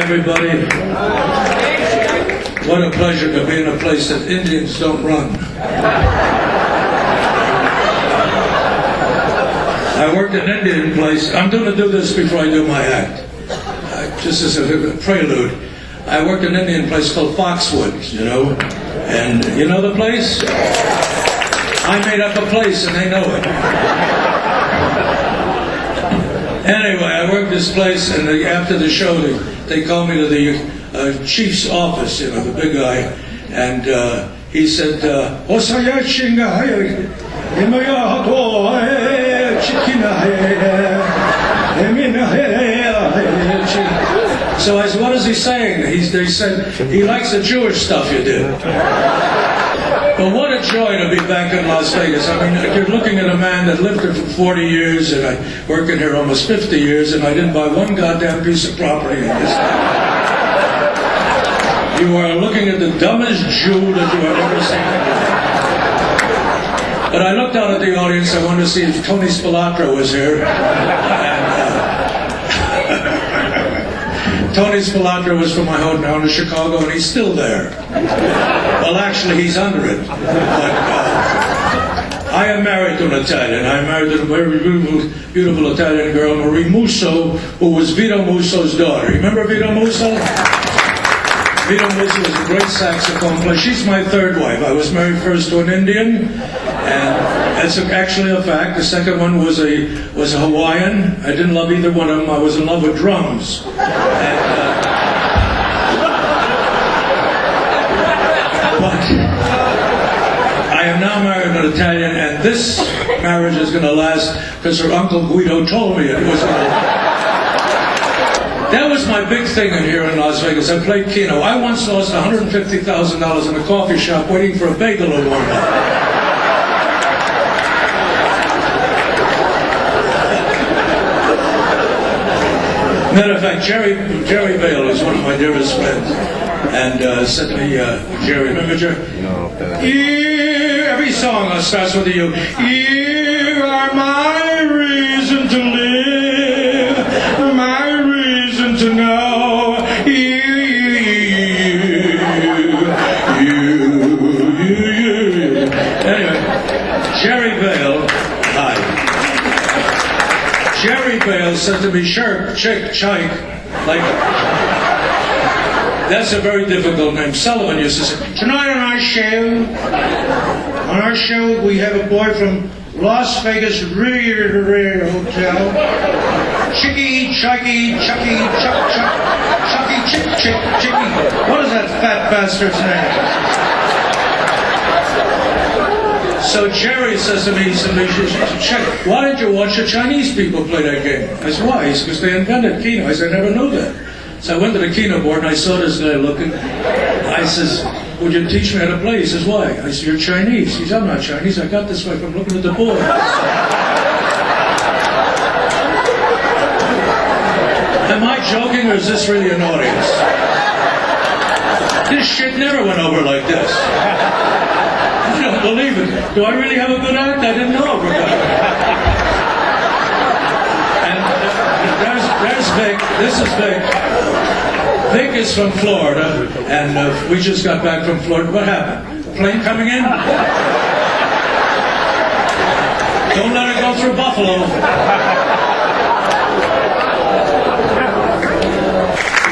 everybody. What a pleasure to be in a place that Indians don't run. I worked in an Indian place. I'm going to do this before I do my act. Just as a prelude. I worked in an Indian place called Foxwoods, you know. And you know the place? I made up a place and they know it. Anyway, I worked this place, and after the show, they called me to the chief's office, you know, the big guy, and he said, so I said, what is he saying? They said, he likes the Jewish stuff you did. But what a joy to be back in Las Vegas. I mean, you're looking at a man that lived here for 40 years, and I worked in here almost 50 years, and I didn't buy one goddamn piece of property in this town. You are looking at the dumbest Jew that you have ever seen. But I looked out at the audience. I wanted to see if Tony Spilotro was here. Tony Spilotro was from my hometown in Chicago, and he's still there. Well, actually, he's under it. But I am married to an Italian. I am married to a very beautiful Italian girl, Marie Musso, who was Vito Musso's daughter. You remember Vito Musso? Vito Musso was a great saxophone player. She's my third wife. I was married first to an Indian, and that's actually a fact. The second one was a Hawaiian. I didn't love either one of them. I was in love with drums. But I am now married to an Italian, and this marriage is going to last because her uncle Guido told me it was going to. That was my big thing in here in Las Vegas. I played Keno. I once lost $150,000 in a coffee shop waiting for a bagel to warm up. Matter of fact, Jerry Vale is one of my dearest friends, and said to me, Jerry, remember Jerry? No. Every song starts with you. You are my reason to live, my reason to know. You. Anyway, Jerry Vale, hi. Jerry Vale said to me, "Shirk, chick, chike," like, that's a very difficult name. Sullivan used to say, "Tonight on our show, we have a boy from Las Vegas Hotel. Chicky, Chucky, Chucky, Chuck, Chuck, Chucky, Chick, Chick, Chicky." What is that fat bastard's name? So Jerry says to me, he said, "Why did you watch the Chinese people play that game?" I said, "Why?" He said, "Because they invented Keno." I said, "I never knew that." So I went to the Keno board and I saw this guy looking. I says, "Would you teach me how to play?" He says, "Why?" I said, "You're Chinese." He said, "I'm not Chinese. I got this way from looking at the board." Am I joking, or is this really an audience? This shit never went over like this. I don't believe it. Do I really have a good act? I didn't know I forgot. And there's Vic. This is Vic. Vic is from Florida, and we just got back from Florida. What happened? Plane coming in? Don't let it go through Buffalo.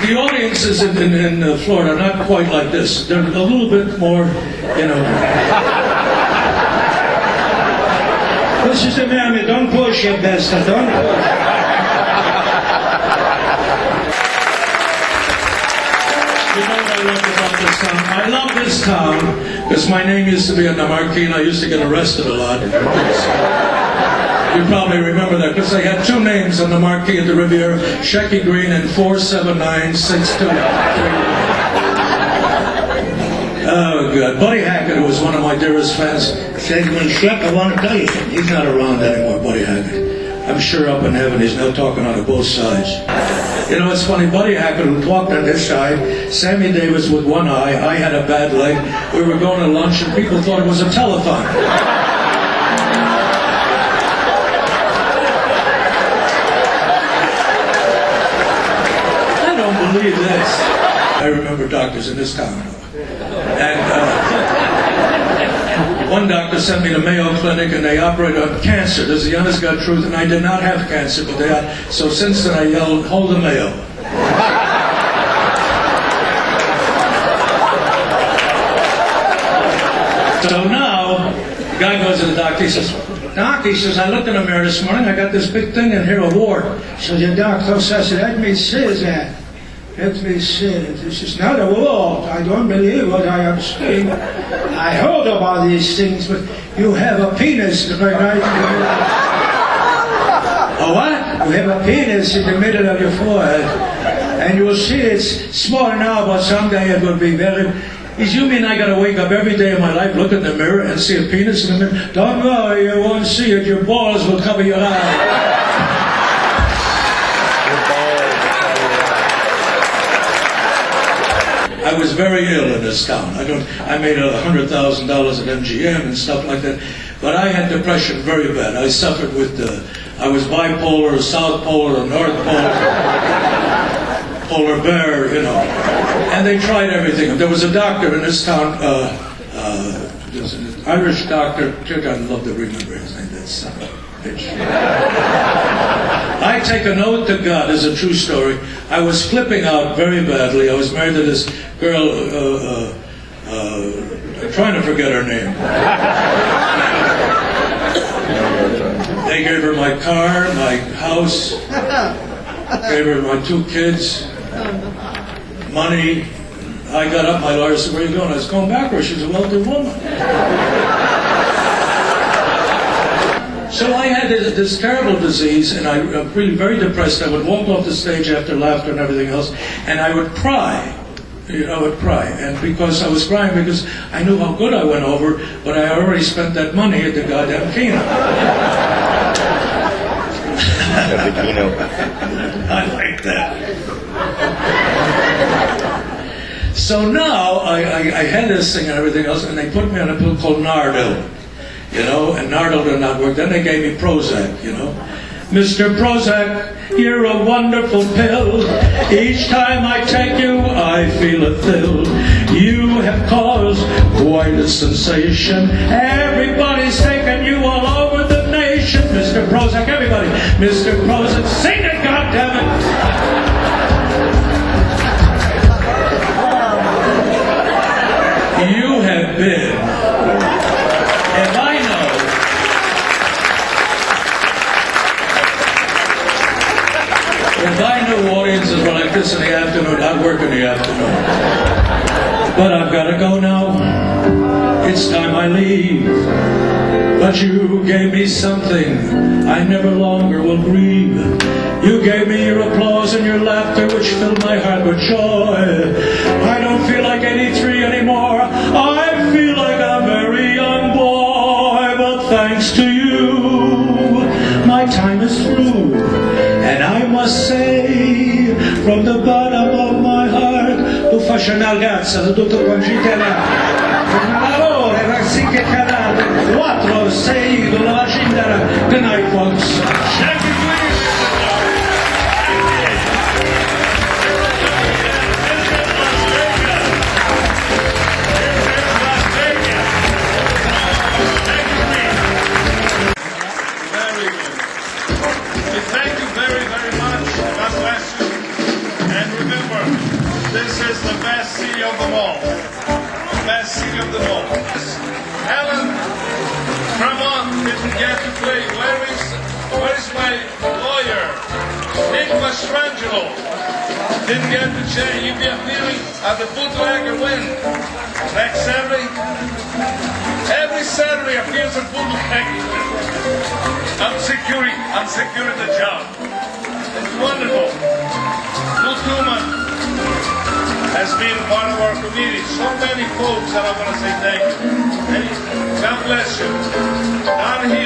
The audiences in Florida are not quite like this. They're a little bit more, you know. This is Miami. Don't push your best. Don't push. You know what I love about this town? I love this town because my name used to be on the marquee and I used to get arrested a lot. You probably remember that because they had two names on the marquee at the Riviera, Shecky Green and 47962. Oh, good. Buddy Hackett, who was one of my dearest fans, said, "When Sheck, I want to tell you something." He's not around anymore, Buddy Hackett. I'm sure up in heaven he's now talking out of both sides. You know, it's funny, Buddy Hackett, who talked on this side, Sammy Davis with one eye, I had a bad leg, we were going to lunch and people thought it was a telethon. I don't believe this. I remember doctors in this town. And one doctor sent me to Mayo Clinic and they operated on cancer. This is the honest God truth, and I did not have cancer, but they had. So since then I yelled, hold the Mayo. So now, the guy goes to the doctor, he says, Doc, he says, I looked in the mirror this morning, I got this big thing in here, a wart. So the doctor says, let me see that. Let me see. This is not a wart. I don't believe what I am saying. I heard about these things, but you have a penis right. A what? You have a penis in the middle of your forehead. And you will see it's small now, but someday it will be very... You mean I gotta wake up every day of my life, look in the mirror, and see a penis in the mirror? Don't worry, you won't see it. Your balls will cover your eyes. I was very ill in this town. I made $100,000 at MGM and stuff like that. But I had depression very bad. I suffered with I was bipolar, South Polar, North Polar, polar bear, you know. And they tried everything. There was a doctor in this town, there's an Irish doctor. I'd love to remember his name. That son of a bitch. I take a note to God, as a true story. I was flipping out very badly. I was married to this girl, I'm trying to forget her name. They gave her my car, my house, gave her my 2 kids, money. I got up, my lawyer said, where are you going? I was going backwards. She's a wealthy woman. So I had this terrible disease, and I was really very depressed. I would walk off the stage after laughter and everything else, and I would cry. You know, I would cry. And because I was crying because I knew how good I went over, but I already spent that money at the goddamn Kino. I like that. So now I had this thing and everything else, and they put me on a pill called Nardil. You know, and Nardil did not work. Then they gave me Prozac, you know. Mr. Prozac, you're a wonderful pill. Each time I take you, I feel a thrill. You have caused quite a sensation. Everybody's taking you all over the nation. Mr. Prozac, everybody. Mr. Prozac, sing it, goddammit. You have been, if I knew audiences were like this in the afternoon, I'd work in the afternoon. But I've got to go now. It's time I leave. But you gave me something I never longer will grieve. You gave me your applause and your laughter, which filled my heart with joy. I don't feel like 83 anymore. I feel like a very young boy. But thanks to you, my time is through. And I must say, from the bottom of my heart, tu faccia una ragazza, tutto con gitana. Una lavoro, ragazzi canale, 4, 6, con la cindara. Good night, folks. Shecky Greene. This is the best city of them all. The best city of them all. Helen Tremont didn't get to play. Where is my lawyer? Nick Mastrangelo didn't get to change. He'll be appearing at the Bootlegger Win next Saturday. Every Saturday appears at Bootlegger. I'm securing the job. It's wonderful. Lou Tuman has been part of our community. So many folks that I want to say thank you. God bless you. Don Hill.